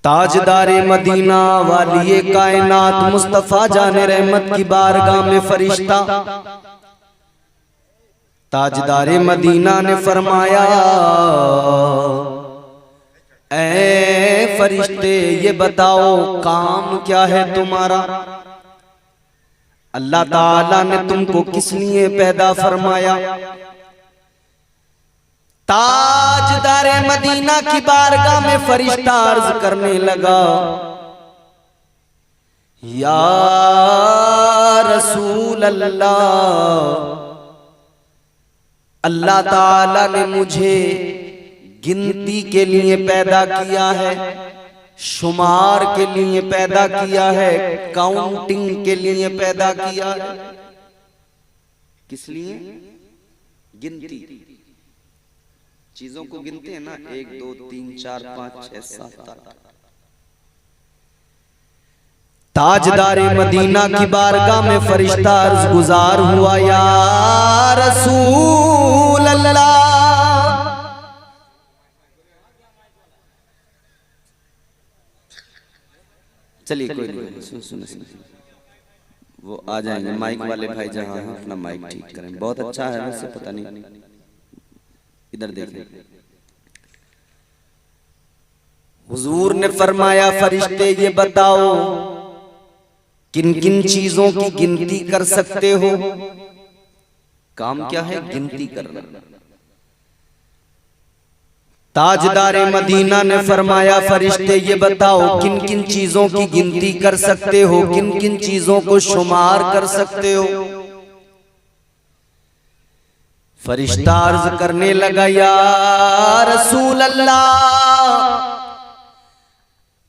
ताजदारे Medina वालिए कायनात मुस्तफा जाने रहमत की बारगाह में फरिश्ता ताजदारे मदीना ने फरमाया, ऐ फरिश्ते ये बताओ काम क्या है तुम्हारा। अल्लाह ताला ने तुमको किस लिए पैदा फरमाया। ताजदारे मदीना की बारगाह में फरिश्ता अर्ज करने लगा, या रसूल अल्लाह, अल्लाह ताला ने मुझे गिनती के लिए पैदा किया है, शुमार के लिए पैदा किया है, काउंटिंग के लिए पैदा किया है। किस लिए? गिनती, चीजों को गिनते हैं ना, 1 2 3 4 5 6 7 8। ताजदारे मदीना की बारगाह में फरिश्ता अर्ज गुजार हुआ, या रसूल अल्लाह, चलिए कोई नहीं, सुन वो आ जाएंगे माइक वाले भाई, जहां हैं अपना माइक ठीक करें। बहुत अच्छा है वैसे, पता नहीं, इधर देखें। हुजूर ने फरमाया, फरिश्ते ये बताओ किन किन चीजों की गिनती कर सकते हो। काम क्या है? गिनती करना। ताजदारे मदीना ने फरमाया, फरिश्ते ये बताओ किन किन चीजों की गिनती कर सकते हो, किन किन चीजों को शुमार कर सकते हो। फरिश्ता अर्ज करने लगा, या रसूल अल्लाह,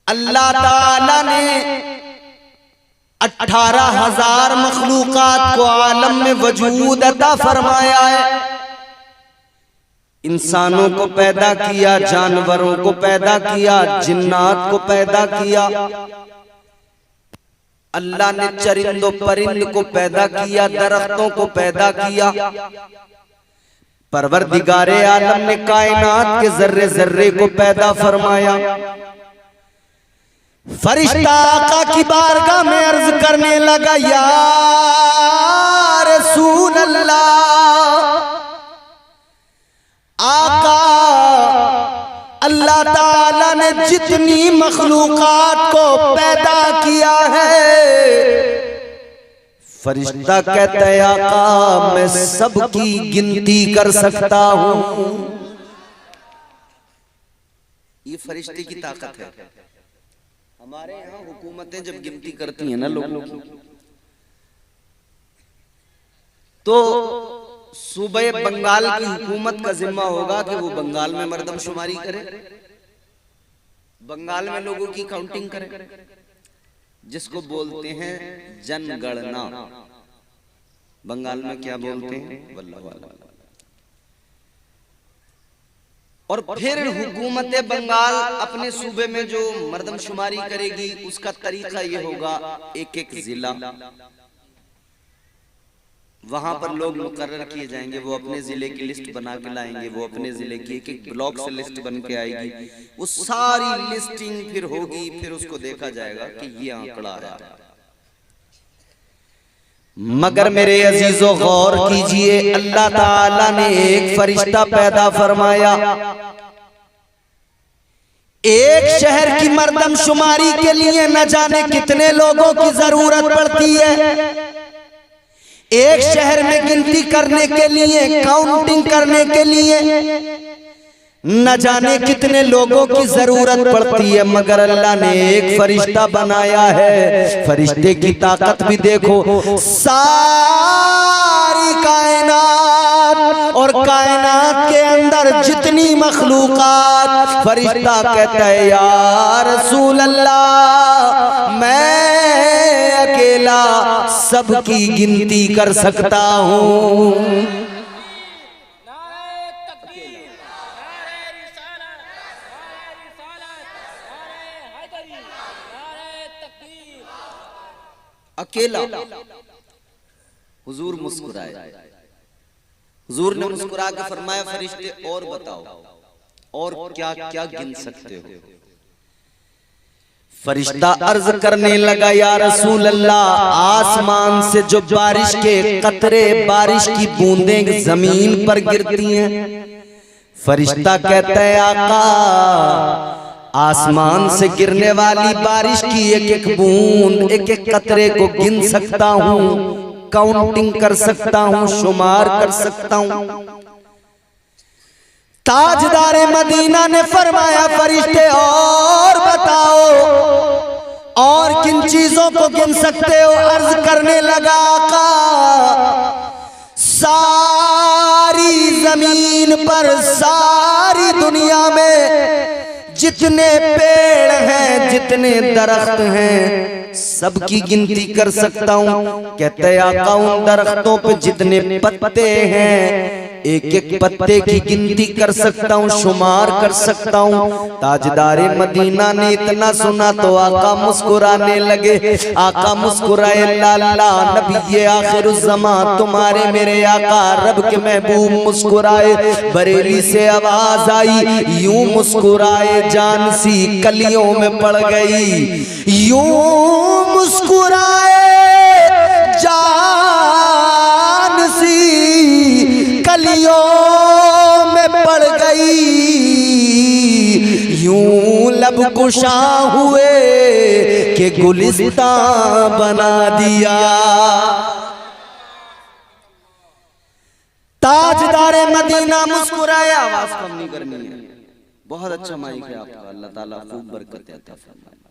अल्लाह ताला ने 18,000 मखलूकात को आलम में वजूद अता फरमाया है। इंसानों को पैदा किया, जानवरों को पैदा किया, जिन्नात को पैदा किया, अल्लाह ने चरिंदों परिंद को पैदा किया, दरख्तों को पैदा किया। परवरदिगारे आलम ने कायनात के जर्रे जर्रे को पैदा फरमाया। फरिश्ता आका की बारगाह में अर्ज करने लगा, या रसूल अल्लाह, आका, अल्लाह ताला ने जितनी मखलूकात को पैदा किया है, फरिश्ता कहता है, आका मैं सबकी गिनती कर सकता हूं। ये फरिश्ते की ताकत है। हमारे यहाँ हुकूमतें जब गिनती करती हैं ना लोगों की, तो सूबे बंगाल की हुकूमत का जिम्मा होगा कि वो बंगाल में मर्दमशुमारी करे, बंगाल में लोगों की काउंटिंग करे, जिसको बोलते हैं जनगणना। बंगाल में क्या बोलते हैं? वल्लाह वाला। और फिर हुकूमत बंगाल अपने सूबे में जो मर्दमशुमारी करेगी, उसका तरीका ये होगा, एक एक जिला, वहां पर लोग मुकर्रर किए जाएंगे, वो अपने जिले की लिस्ट बना के लाएंगे, वो अपने जिले की एक एक ब्लॉक से लिस्ट बन के आएगी, वो सारी लिस्टिंग फिर होगी, फिर उसको देखा जाएगा कि ये आंकड़ा है। मगर मेरे अजीजों गौर कीजिए, अल्लाह ताला ने एक फरिश्ता पैदा फरमाया। एक शहर की मर्दमशुमारी के लिए न जाने कितने लोगों की जरूरत पड़ती है। एक शहर में गिनती करने के लिए, काउंटिंग करने के लिए न जाने कितने लोगों की जरूरत पड़ती है, मगर अल्लाह ने एक फरिश्ता बनाया है। फरिश्ते की ताकत भी देखो, सारी कायनात और कायनात के अंदर जितनी मखलूकात, फरिश्ता कहता है, या रसूल अल्लाह, मैं अकेला सबकी गिनती कर सकता हूँ। अकेला। हुजूर मुस्कुराए। हुजूर ने मुस्कुरा के फरमाया, फरिश्ते और बताओ, और क्या क्या गिन सकते हो। फरिश्ता अर्ज करने लगा, या रसूल अल्लाह, आसमान से जो बारिश के कतरे, बारिश की बूंदें जमीन पर गिरती हैं, फरिश्ता कहता है आका, आसमान से गिरने वाली बारिश की एक एक बूंद, एक एक कतरे को गिन सकता हूँ, काउंटिंग कर सकता हूँ, शुमार कर सकता हूँ। ताजदार मदीना ने फरमाया, फरिश्ते और बताओ, और किन चीजों को गिन सकते हो? अर्ज करने लगा, आका, सारी जमीन पर, सारी दुनिया में जितने पेड़ हैं, जितने दरख्त हैं, सबकी गिनती कर सकता हूँ। कहते आका, उन दरख्तों पे जितने पत्ते हैं, एक एक पत्ते की गिनती कर सकता हूँ, शुमार कर सकता हूँ। ताजदारे मदीना ने इतना सुना तो आका मुस्कुराने लगे। आका मुस्कुराए, लाला नबी ये आखिरुज़्ज़मा, तुम्हारे मेरे आका रब के महबूब मुस्कुराए। बरेली से आवाज आई, यूं मुस्कुराए जान सी कलियों में पड़ गई, यूं मुस्कुराए जान सी कलियों में पड़ गई, यूं लब कुशा हुए कि गुलिस्तां बना दिया। ताजदारे मदीना मुस्कुराया। आवाज कम नहीं करनी है, बहुत अच्छा माइक है आपका, अल्लाह ताला खूब बरकत अता फरमाए।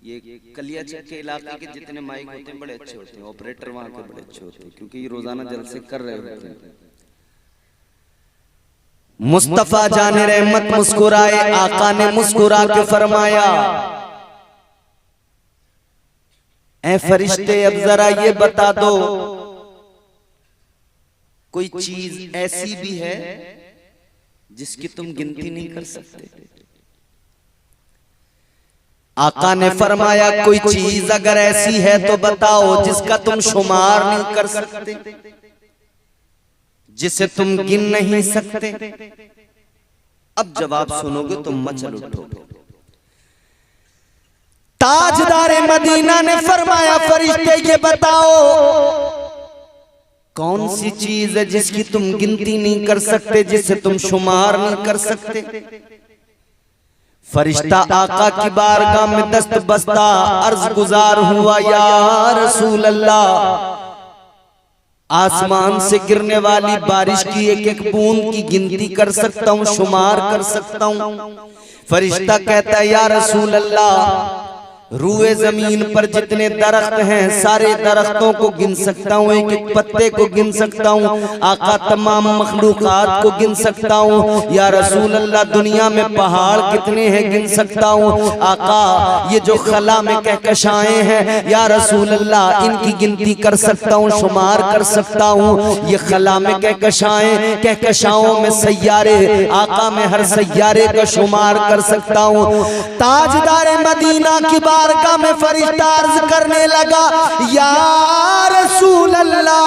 ये कलिया चक के इलाके के जितने माइक होते हैं बड़े अच्छे होते हैं, ऑपरेटर वहां के बड़े अच्छे होते हैं, क्योंकि ये रोजाना जलसे कर रहे होते हैं। मुस्तफा जाने रहमत मुस्कुराए। आका ने मुस्कुरा के फरमाया, ऐ फरिश्ते, अब जरा ये बता दो, कोई चीज ऐसी भी है जिसकी तुम गिनती नहीं कर सकते? आका ने फरमाया, कोई चीज अगर ऐसी है तो बताओ जिसका तुम शुमार नहीं कर सकते, जिसे तुम गिन नहीं सकते। अब जवाब सुनोगे तो मचल उठोगे। ताजदारे मदीना ने फरमाया, फरिश्ते ये बताओ, कौन सी चीज है जिसकी तुम गिनती नहीं कर सकते, जिसे तुम शुमार नहीं कर सकते? फरिश्ता आका की बारगाह में दस्त बस्ता अर्ज गुजार हुआ, या रसूल अल्लाह, आसमान से गिरने वाली बारिश की एक एक बूंद की गिनती कर सकता हूँ, शुमार कर सकता हूँ। फरिश्ता कहता है, या रसूल अल्लाह, रूए जमीन पर जितने दरख्त हैं, सारे दरख्तों को गिन सकता हूँ, एक एक पत्ते को गिन सकता हूँ। आका, तमाम मखलूकात को गिन सकता हूँ। या रसूल अल्लाह, दुनिया में पहाड़ कितने हैं, गिन सकता हूँ। आका, ये जो खला में कहकशाएं हैं, या रसूल अल्लाह, इनकी गिनती कर सकता हूँ, शुमार कर सकता हूँ। ये खला में कहकशाएं, कहकशाओं में सैयारे, आका, मैं हर सैयारे का शुमार कर सकता हूँ। ताजदारे मदीना की बारगाह में फरिश्ता अर्ज करने लगा, या रसूल अल्लाह,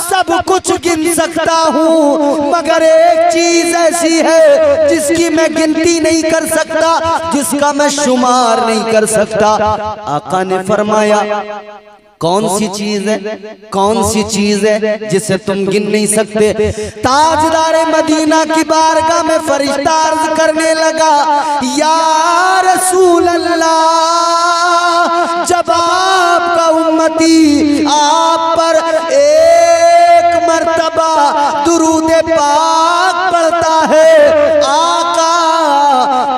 सब कुछ गिन सकता हूँ, मगर एक चीज ऐसी है जिसकी मैं गिनती नहीं कर सकता, जिसका मैं शुमार नहीं कर सकता। आका ने फरमाया, कौन सी चीज है, कौन सी चीज है जिसे तुम गिन नहीं सकते? ताजदारे मदीना की बारगाह में फरिश्ता अर्ज करने लगा, या रसूल अल्लाह, जब आपका उम्मती आप पर एक मर्तबा दुरूद पाक पढ़ता है, आका,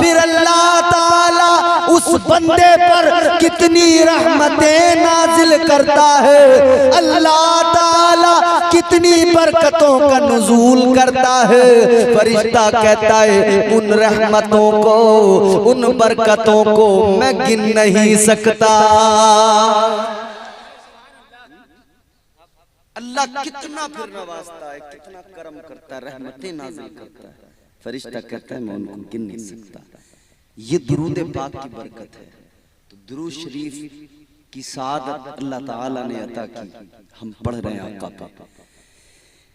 फिर अल्लाह ताला उस बंदे पर कितनी रहमतें नाजिल करता है, अल्लाह ताला कितनी बरकतों का नुज़ूल करता है। फरिश्ता कहता है, उन रहमतों को, उन बरकतों को मैं गिन नहीं सकता। अल्लाह कितना फिर नवाजता है, कितना करम करता है, रहमतें नाजिल करता है। फरिश्ता कहता है, मैं उनको गिन नहीं सकता। ये दुरूद पाक की बरकत है। तो दुरूद शरीफ की सादत अल्लाह ताला ने अता की, हम पढ़ रहे हैं आका पे।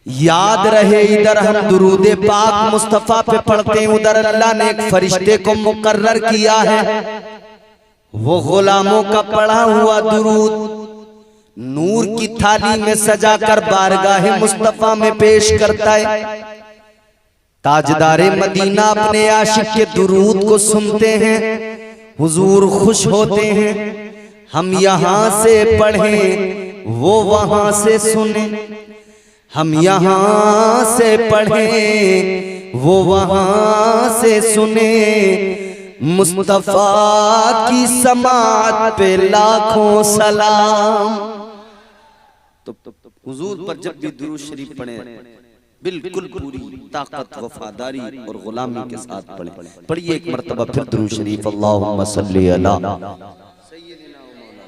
याद रहे इधर हम दुरूदे पाक मुस्तफा पे पढ़ते हैं, उधर अल्लाह ने एक फरिश्ते को मुकर्रर किया है, वो गुलामों का पढ़ा हुआ दुरूद नूर की थाली में सजाकर बारगाह मुस्तफा में पेश करता है। ताजदारे मदीना अपने आशिक के दुरूद को सुनते हैं, हुजूर खुश होते हैं। हम यहाँ से पढ़ें वो वहाँ से सुने, हम यहाँ से पढ़ें वो वहाँ से सुने। मुस्तफा की समात पे लाखों सलाम। तो हुजूर पर जब भी दुरूद शरीफ पढ़े बिल्कुल पूरी ताकत, वफादारी और गुलामी के साथ पढ़े। पढ़िए एक मर्तबा फिर दुरूद शरीफ, अल्लाहुम्मा सल्ली अला सय्यिदिना व मौलाना।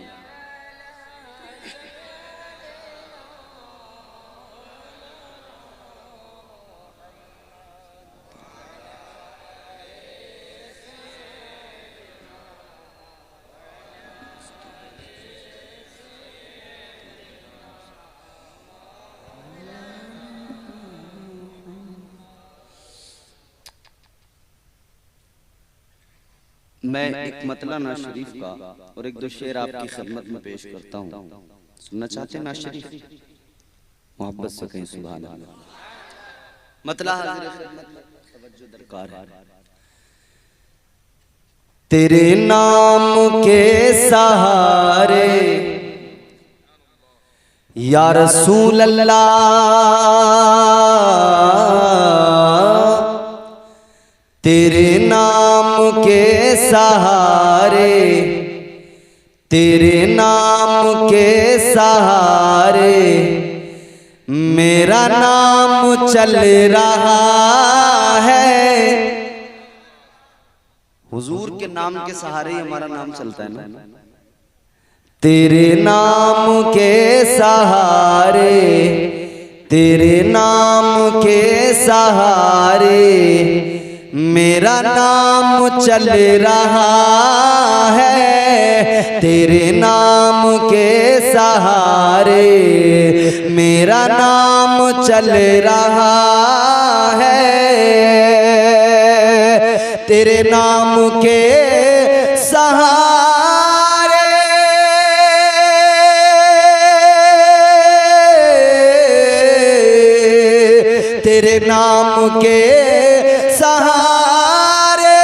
मैं एक मतला नाज शरीफ का और एक दो शेर आपकी खिदमत में पेश करता हूँ। सुनना चाहते हैं नाज शरीफ? मोहब्बत से कहीं सुभान अल्लाह। मतला हाजिर खिदमत में तवज्जो दरकार है। तेरे नाम के सहारे या रसूल अल्लाह, तेरे नाम के सहारे, तेरे नाम के सहारे मेरा नाम चल रहा है। हुजूर के नाम के सहारे ही हमारा नाम चलता है ना। तेरे नाम के सहारे, तेरे नाम के सहारे मेरा नाम चल रहा है। तेरे नाम के सहारे मेरा नाम चल रहा है। तेरे नाम के सहारे, तेरे नाम के सहारे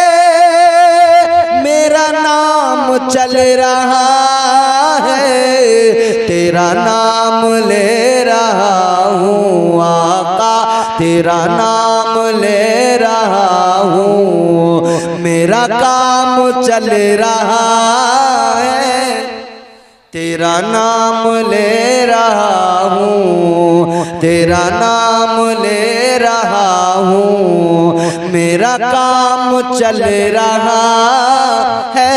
मेरा नाम चल रहा है। तेरा नाम ले रहा हूँ आका, तेरा नाम ले रहा हूँ, मेरा काम चल रहा है। तेरा नाम ले रहा हूँ, तेरा नाम ले रहा हूँ, मेरा काम चल रहा है।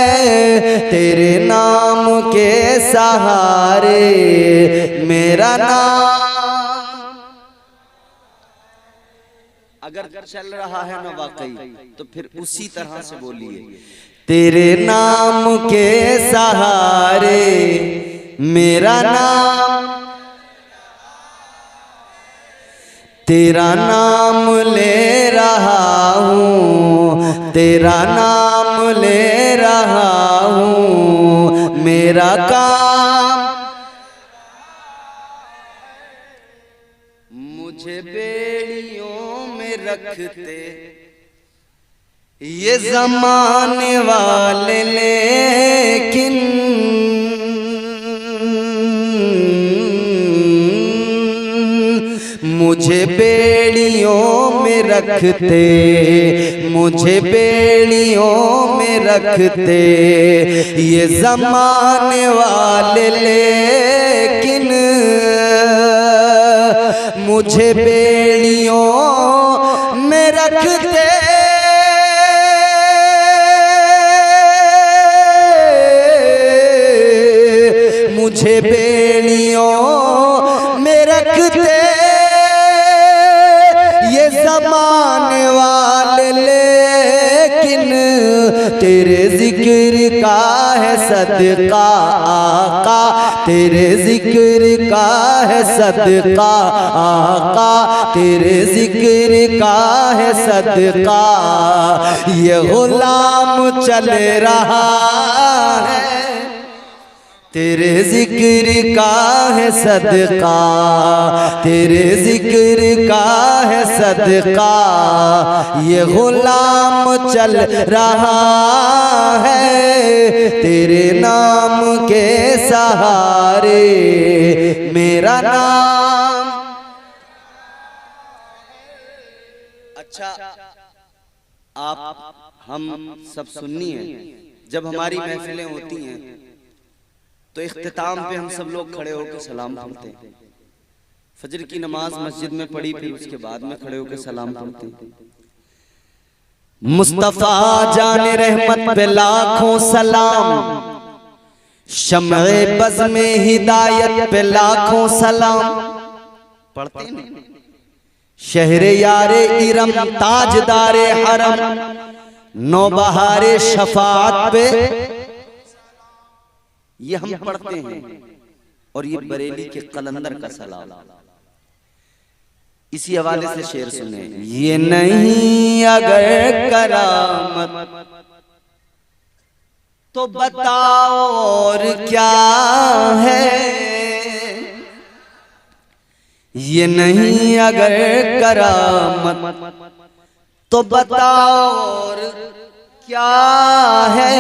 तेरे नाम के सहारे मेरा नाम अगर चल रहा है ना वाकई, तो फिर उसी तरह से बोलिए। तेरे नाम के सहारे मेरा नाम, तेरा नाम ले रहा हूँ, तेरा नाम ले रहा हूँ, मेरा काम मुझे बेड़ियों में रखते ये ज़माने वाले, लेकिन मुझे बेड़ियों में रखते, मुझे बेड़ियों में रखते ये ज़माने वाले, लेकिन मुझे बेड़ियों में रखते मुझे बेड़ियों में रखते ये ज़माने वाले, लेकिन तेरे जिक्र का है सदका आका, तेरे जिक्र का है सदका आका, तेरे जिक्र का है सदका। ये गुलाम चल रहा है, तेरे जिक्र का है सदका, तेरे जिक्र का है सदका। ये गुलाम चल रहा है तेरे नाम के सहारे, मेरा नाम। अच्छा, आप हम सब सुन्नी हैं, जब हमारी महफिलें होती हैं तो इख्तिताम पे हम सब लोग खड़े होकर सलाम पढ़ते हैं। फजर की नमाज मस्जिद में पढ़ी, फिर उसके बाद में खड़े होकर सलाम पढ़ते हैं। मुस्तफा जाने रहमत पे लाखों सलाम, शम्ए बज़ में हिदायत पे लाखों सलाम पढ़ते हैं। शहरे यारे इरम ताजदारे हरम, नौबहारे शफाअत पे ये हम पढ़ते हैं। और ये बरेली के कलंदर का सलाम। इसी हवाले से शेर सुने। ये नहीं अगर करामत तो बताओ और क्या है, ये नहीं अगर करामत तो बताओ और क्या है,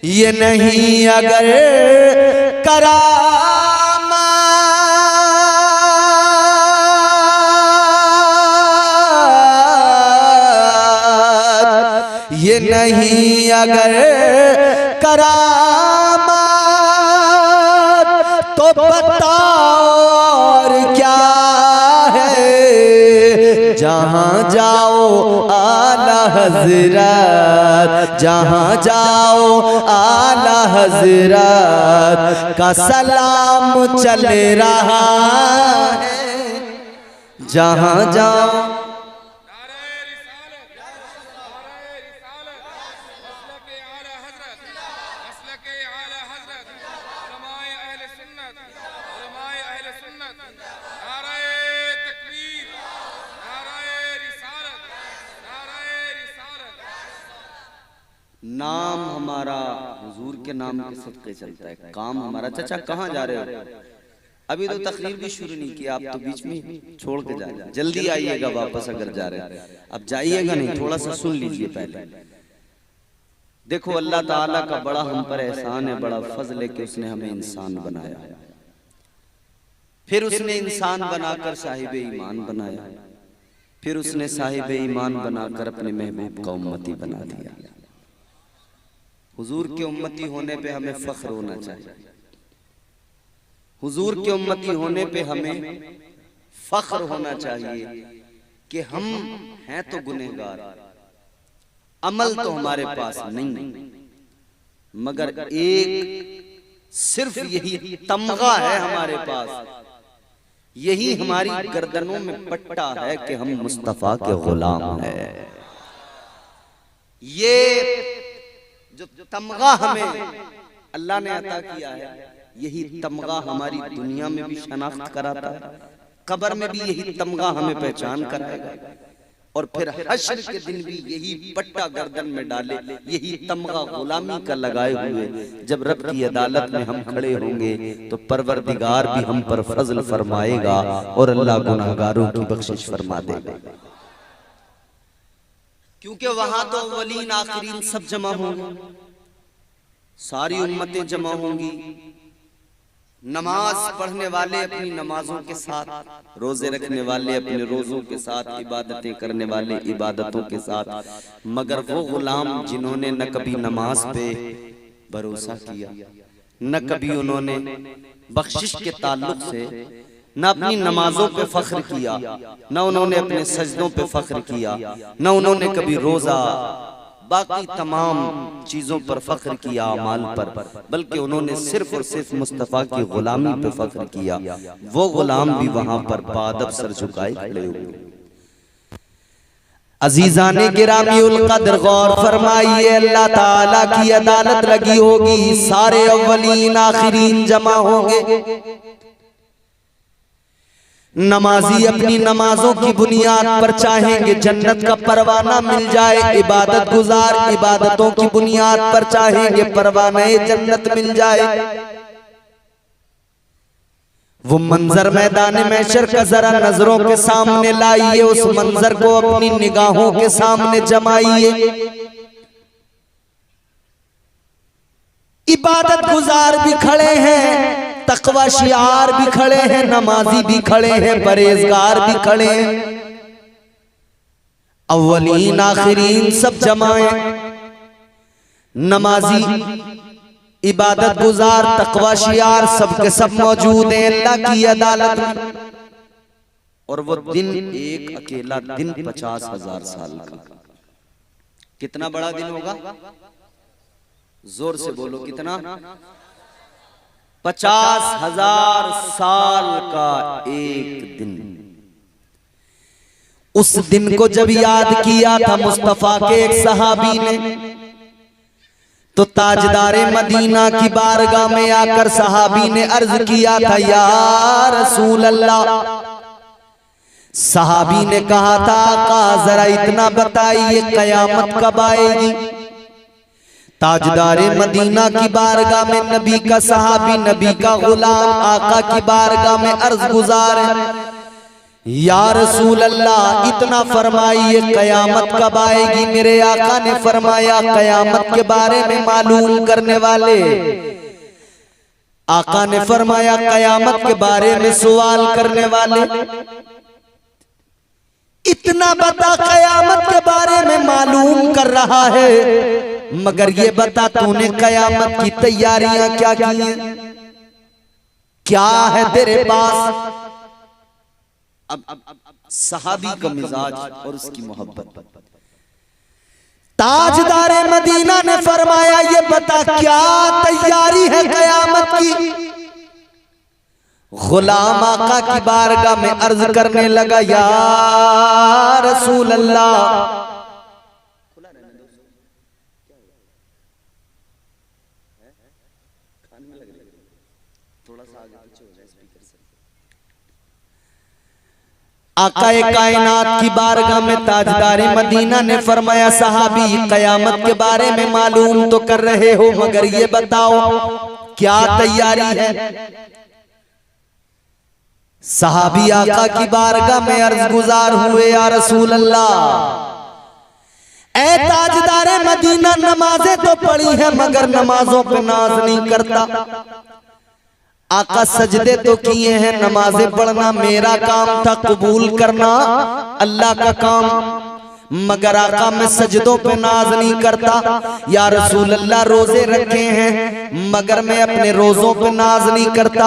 ये नहीं अगर करामत, ये नहीं अगर करामत तो बताओ और क्या है। जहाँ जाओ आला हजरत, जहाँ जाओ आला हजरत का सलाम चल रहा है। जहाँ जाओ नाम हमारा हुजूर के नाम के सदक़े चलता है, काम हमारा। चाचा कहाँ जा रहे हो? अभी तो तकरीर भी शुरू नहीं की, आप तो बीच में छोड़ के जाइए। जल्दी आइएगा वापस अगर जा रहे हैं। अब जाइएगा नहीं, थोड़ा सा सुन लीजिए पहले। देखो अल्लाह ताला का बड़ा हम पर एहसान है, बड़ा फजल है कि उसने हमें इंसान बनाया, फिर उसने इंसान बनाकर साहिब ईमान बनाया, फिर उसने साहिब ईमान बनाकर अपने महबूब का उम्मती बना दिया। हुजूर के उम्मती होने पे हमें फख्र होना चाहिए। हुजूर के उम्मती होने पे हमें फख्र होना चाहिए कि हम हैं तो गुनहगार, अमल तो हमारे पास नहीं, मगर एक सिर्फ यही तमगा है हमारे पास, यही हमारी गर्दनों में पट्टा है कि हम मुस्तफा के गुलाम हैं। ये जो तमगा हमें अल्लाह ने अता किया है, यही तमगा हमारी दुनिया में भी शनाख्त कराता है, कब्र में भी यही तमगा हमें पहचान कराएगा, और फिर हश्र के दिन भी यही पट्टा गर्दन में डाले, यही तमगा गुलामी का लगाए हुए जब रब की अदालत में हम खड़े होंगे तो परवरदिगार भी हम पर फजल फरमाएगा और अल्लाह गुनाहगारों की बख्शिश फरमा देगा। क्योंकि वहां तो अव्वलीन आखिरीन सब जमा होंगे, सारी उम्मतें जमा होंगी। नमाज पढ़ने वाले अपनी नमाजों के साथ, रोजे रखने वाले अपने रोजों के साथ, इबादतें करने वाले इबादतों के साथ, मगर वो गुलाम जिन्होंने न कभी नमाज पे भरोसा किया, न कभी उन्होंने बख्शिश के ताल्लुक से न अपनी नमाजों पे फख्र किया, न उन्होंने अपने सजदों पे फख्र किया, न उन्होंने कभी रोजा बाकी तमाम चीजों पर फख्र किया अमाल पर, बल्कि उन्होंने सिर्फ और सिर्फ मुस्तफा की गुलामी पे फख्र किया। वो गुलाम भी वहां पर बादब सर झुकाए खड़े हुए। अजीजाने गिरामीउल कद्र गौर फरमाइए, अल्लाह ताला की अदालत लगी होगी, सारे अव्वलीन आखिरीन जमा होंगे। नमाजी अपनी नमाजों की बुनियाद पर चाहेंगे जन्नत का परवाना मिल जाए, इबादत गुजार इबादतों की बुनियाद पर चाहेंगे परवाना जन्नत मिल जाए। वो मंजर मैदान महशर का जरा नजरों के सामने लाइए, उस मंजर को अपनी निगाहों के सामने जमाइए। इबादत गुजार भी खड़े हैं, तकवा शियार भी खड़े हैं, नमाजी भी खड़े हैं, परहेजगार भी खड़े हैं, अव्वलीन आखिरीन सब जमाए। नमाजी, इबादत गुजार, तकवा शियार सबके सब मौजूद हैं अल्लाह की अदालत में। और वो दिन एक अकेला दिन 50,000 साल का। कितना बड़ा दिन होगा? जोर से बोलो, कितना? 50,000 साल का एक दिन। उस दिन को जब याद किया था मुस्तफा के एक सहाबी ने, तो ताजदारे मदीना की बारगाह में आकर सहाबी ने अर्ज किया था, या रसूल अल्लाह। सहाबी ने कहा था, आका जरा इतना बताइए कयामत कब आएगी? ताजदारे मदीना की बारगाह में नबी का सहाबी, नबी का गुलाम आका की बारगाह में अर्ज गुजार है, या रसूल अल्लाह इतना फरमाइए कयामत कब आएगी? मेरे आका ने फरमाया, कयामत के बारे में मालूम करने वाले। आका ने फरमाया, कयामत के बारे में सवाल करने वाले। इतना बता, कयामत के बारे में मालूम कर रहा है, मगर ये बता तूने कयामत की तैयारियां क्या की हैं? क्या है तेरे पास? अब सहाबी का मिजाज और उसकी मोहब्बत। ताजदारे मदीना ने फरमाया, ये बता क्या तैयारी है कयामत की? गुलाम आका की बारगाह में अर्ज करने लगा, या रसूल अल्लाह। आकाए कायनात की बारगाह में ताजदारे मदीना ने फरमाया, सहाबी कयामत के बारे में मालूम तो कर रहे हो, मगर ये बताओ क्या तैयारी है? सहाबी आका की बारगाह में अर्ज गुजार हुए, या रसूल अल्लाह, ए ताजदारे मदीना, नमाजें तो पढ़ी है मगर नमाजों पे नाज नहीं करता। आका सजदे तो किए हैं, नमाजें पढ़ना मेरा काम था, कबूल करना अल्लाह का काम, मगर आका मैं सजदों पे नाज नहीं करता। या रसूल अल्लाह रोजे रखे हैं मगर मैं अपने रोजों पे नाज नहीं करता।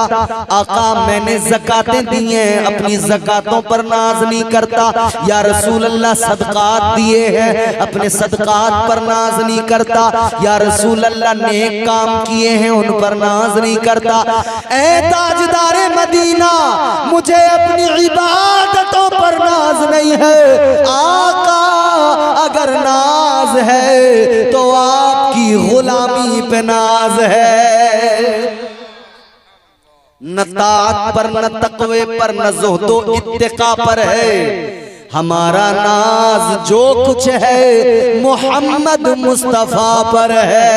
आका मैंने ज़कातें दी हैं, अपनी ज़कातों पर नाज नहीं करता। या रसूल अल्लाह सदकात दिए हैं, अपने सदकात पर नाज नहीं करता। या रसूल अल्लाह नेक काम किए हैं, उन पर नाज नहीं करता। ऐ ताजदारे मदीना, मुझे अपनी इबादतों पर नाज नहीं है। आका अगर नाज है तो आपकी गुलामी पे नाज है। न तात पर, न तकवे पर, न ज़ुहदो इत्तिका पर है। हमारा नाज जो कुछ है मोहम्मद मुस्तफा पर है।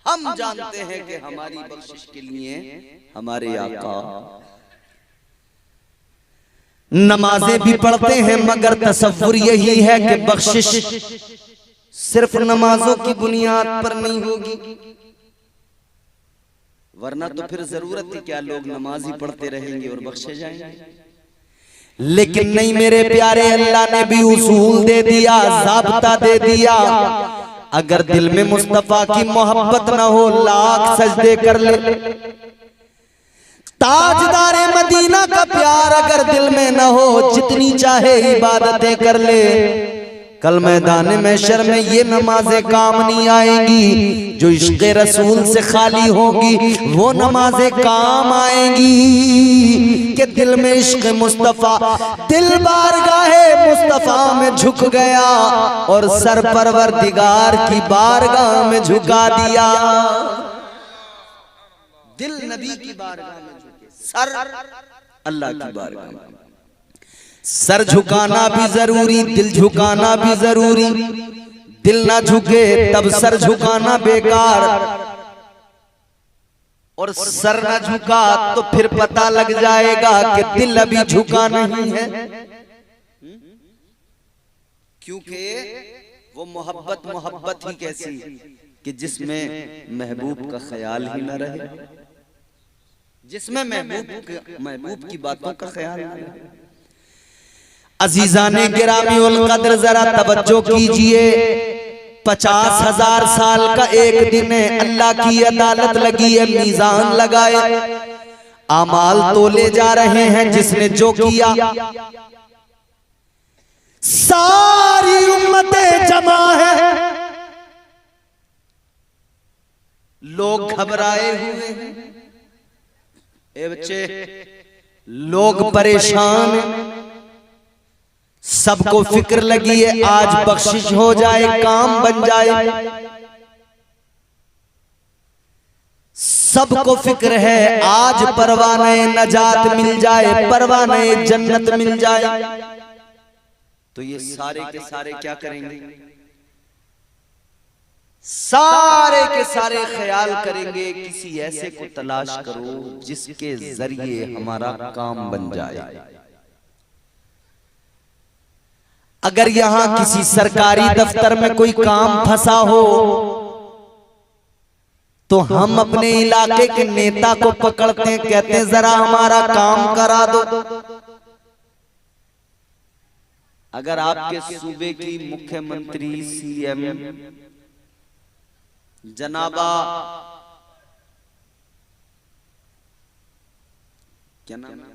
हम जानते हैं कि हमारी बख्शिश के लिए हमारे आका नमाजें भी पढ़ते हैं, मगर तसव्वुर यही है कि बख्शिश सिर्फ नमाजों की बुनियाद पर नहीं होगी, वरना तो फिर जरूरत ही क्या, लोग नमाज ही पढ़ते रहेंगे और बख्शे जाएंगे। लेकिन नहीं मेरे प्यारे, अल्लाह ने भी उसूल दे दिया, ज़ाब्ता दे दिया। अगर दिल में मुस्तफा की मोहब्बत ना हो, लाख सजदे कर ले। ताजदारे मदीना का प्यार अगर दिल में न हो, जितनी चाहे इबादतें कर ले, कल मैदान महशर में ये नमाजें काम नहीं आएंगी। जो इश्क़ रसूल से खाली होगी वो नमाजें काम आएंगी कि दिल में इश्क़ मुस्तफ़ा, दिल बारगाहे मुस्तफ़ा में झुक गया और सर परवरदिगार की बारगाह में झुका दिया। दिल नबी की बारगाह में झुके, सर अल्लाह की बारगाह में। सर झुकाना भी जरूरी, दिल झुकाना भी जरूरी। दिल ना झुके तब सर झुकाना बेकार, और सर ना झुका तो फिर पता लग जाएगा कि दिल अभी झुका नहीं है, क्योंकि वो मोहब्बत ही कैसी कि जिसमें महबूब का ख्याल ही ना रहे, जिसमें महबूब की बातों का ख्याल ना रहे। अजीजाने गिरामी उल कद्र जरा तवज्जो कीजिए। 50,000 साल का एक दिन है, अल्लाह की अदालत लगी है, मीज़ान लगाए, आमाल तोले जा रहे हैं। जिसने जो किया, सारी उम्मतें जमा है, लोग घबराए हुए हैं, ए बच्चे लोग परेशान हैं, सबको फिक्र लगी है आज बख्शिश हो जाए, काम बन जाए। सबको फिक्र है आज परवाने नजात मिल जाए, परवाने जन्नत मिल जाए। तो ये सारे के सारे क्या करेंगे? सारे के सारे ख्याल करेंगे किसी ऐसे को तलाश करो जिसके जरिए हमारा काम बन जाए। अगर यहां किसी सरकारी दफ्तर में कोई काम फंसा हो तो हम अपने इलाके के नेता को पकड़ते हैं, कहते हैं जरा हमारा काम करा दो। अगर आपके सूबे की मुख्यमंत्री सीएम जनाबा क्या नाम है,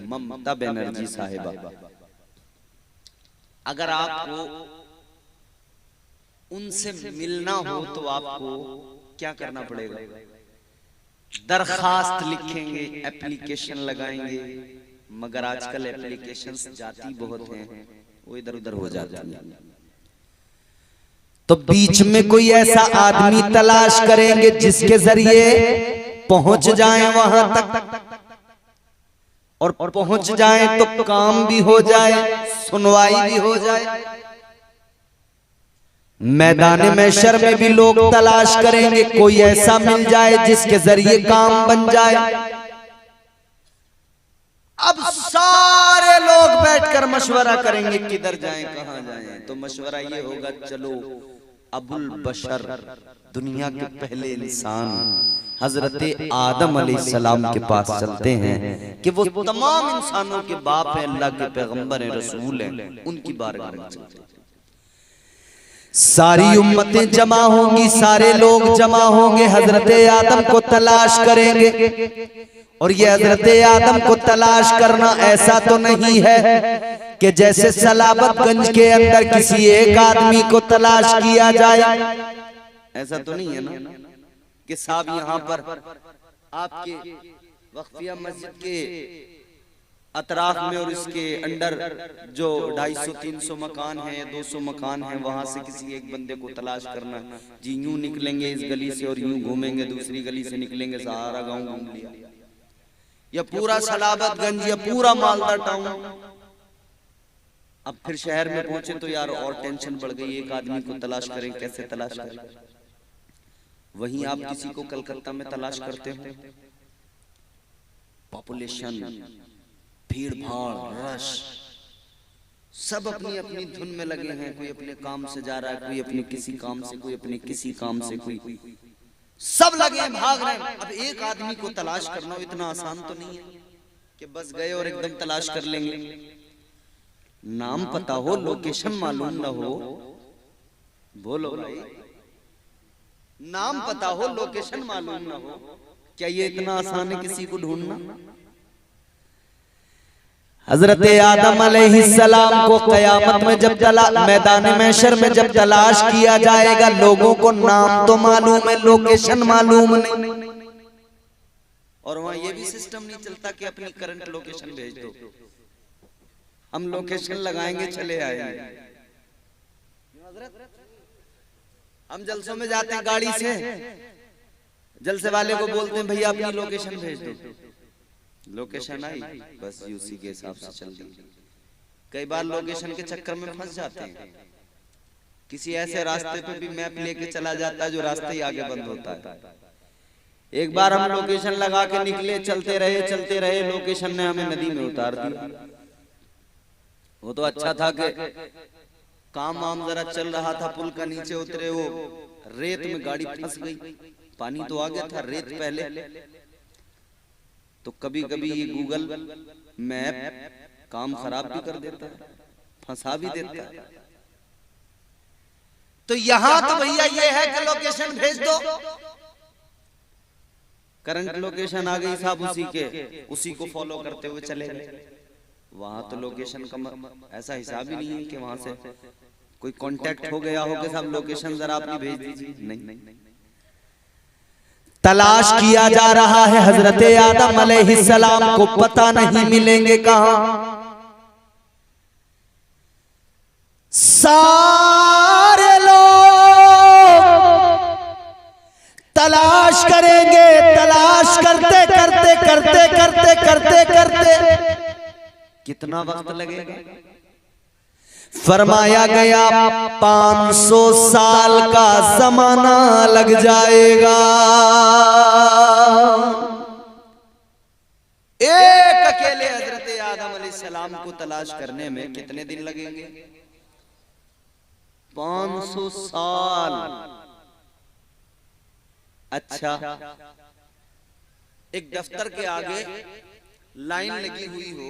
ममता बनर्जी साहिबा, अगर आपको उनसे मिलना हो तो आपको क्या करना पड़ेगा? दरखास्त लिखेंगे, एप्लीकेशन लगाएंगे, मगर आजकल एप्लीकेशंस जाती बहुत हैं, वो इधर उधर हो जाती हैं। तो बीच में कोई ऐसा आदमी तलाश करेंगे जिसके जरिए पहुंच जाएं वहां तक, और पहुंच जाएं तो काम भी हो जाए, सुनवाई भी हो जाए। मैदान महशर में भी लोग तलाश करेंगे कोई ऐसा मिल जाए जिसके जरिए काम बन जाए। अब सारे लोग बैठकर मशवरा करेंगे किधर जाएं, कहां जाएं। तो मशवरा ये होगा, चलो अबुल बशर, दुनिया के पहले इंसान हजरत आदम अलैहिस्सलाम के पास चलते हैं कि वो तमाम इंसानों के बाप हैं, अल्लाह के पैगंबर हैं, रसूल हैं, उनकी बारगाह में चलते हैं। सारी उम्मतें जमा होंगी, सारे लोग जमा होंगे, हजरत आदम को तलाश करेंगे। और ये हजरत आदम को तलाश करना ऐसा तो नहीं है कि जैसे सलाबतगंज के अंदर किसी एक आदमी को तलाश किया जाए, ऐसा तो नहीं है ना कि साहब यहाँ पर आपके वक्फिया मस्जिद के अतराफ में और इसके अंडर जो 250-300 मकान हैं या 200 मकान हैं, वहां से किसी एक बंदे को तलाश करना जी। यूं निकलेंगे इस गली से और यूं घूमेंगे दूसरी गली से, निकलेंगे सहारा गांव घूम लिया, या पूरा सलाबतगंज या पूरा मालदा टाउन। अब फिर शहर में पहुंचे तो यार और टेंशन बढ़ गई, एक आदमी को तलाश करें, कैसे तलाश करें? वहीं आप किसी को कलकत्ता में तलाश करते हो, पॉपुलेशन, भीड़ भाड़, रश, सब अपनी अपनी धुन में लगे हैं। कोई अपने काम से जा रहा है, कोई अपने किसी काम से, कोई अपने किसी काम से, कोई सब लगे हैं, भाग रहे हैं। अब एक आदमी को तलाश करना इतना आसान तो नहीं है कि बस गए और एकदम तलाश कर लेंगे। नाम पता हो, लोकेशन मालूम ना हो, बोलो भाई, नाम पता हो, लोकेशन मालूम ना हो, क्या ये इतना आसान है किसी को ढूंढना? हजरत आदम अलैहिस्सलाम को कयामत में जब मैदान महशर में जब तलाश किया जाएगा, लोगों को नाम तो मालूम है, लोकेशन मालूम नहीं। और वहां ये भी सिस्टम नहीं चलता कि अपनी करंट लोकेशन भेज दो, हम लोकेशन लगाएंगे चले आएंगे। हम जलसों में जाते हैं गाड़ी से, जलसे वाले को बोलते हैं भैया अपनी लोकेशन भेज दो, लोकेशन आई बस उसी के हिसाब से चल दी। कई बार लोकेशन के चक्कर में फंस जाते हैं, किसी ऐसे रास्ते पे भी मैप लेके चला जाता है जो रास्ता ही आगे बंद होता है। एक बार हम लोकेशन लगा के निकले, चलते रहे, लोकेशन ने हमें नदी में उतार दिया। वो तो अच्छा था कि काम वाम जरा चल रहा था, पुल का नीचे उतरे, वो रेत में गाड़ी फंस गई, पानी तो आ गया था, रेत पहले। तो कभी कभी ये गूगल मैप काम खराब भी कर देता है, फंसा भी देता है। तो यहां तो भैया ये है कि लोकेशन भेज दो, करंट लोकेशन आ गई साहब, उसी को फॉलो करते हुए चले गए। वहां तो लोकेशन का ऐसा हिसाब ही नहीं है कि वहां से कोई कांटेक्ट हो गया हो कि साहब लोकेशन जरा अपनी भेज दीजिए, नहीं। तलाश किया जा रहा है, हजरत आदम अलैहिस्सलाम को पता नहीं मिलेंगे कहां। सारे लोग तलाश करेंगे, तलाश करते कितना वक्त लगेगा? फरमाया गया 500 साल का जमाना लग जाएगा। एक अकेले हजरत आदम अलैहिस्सलाम को तलाश करने में कितने दिन लगेंगे? 500 साल। अच्छा, एक दफ्तर के आगे लाइन लगी हुई हो,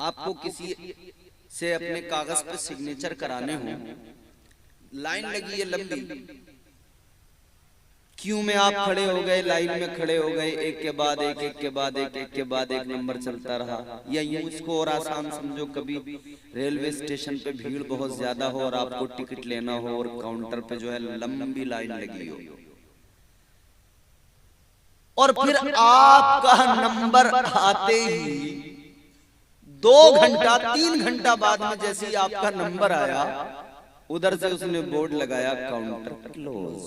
आपको किसी से अपने कागज पे सिग्नेचर कराने हो, लाइन लगी है लंबी, क्यू में आप खड़े हो गए, लाइन में खड़े हो गए, एक के बाद एक नंबर चलता रहा। या यूं इसको और आसान समझो, कभी रेलवे स्टेशन पे भीड़ बहुत ज्यादा हो और आपको टिकट लेना हो और काउंटर पे जो है लंबी लाइन लगी हो, और फिर आपका नंबर आते ही 2 घंटा 3 घंटा बाद में जैसे ही आपका नंबर आया, उधर से उसने बोर्ड लगाया काउंटर क्लोज।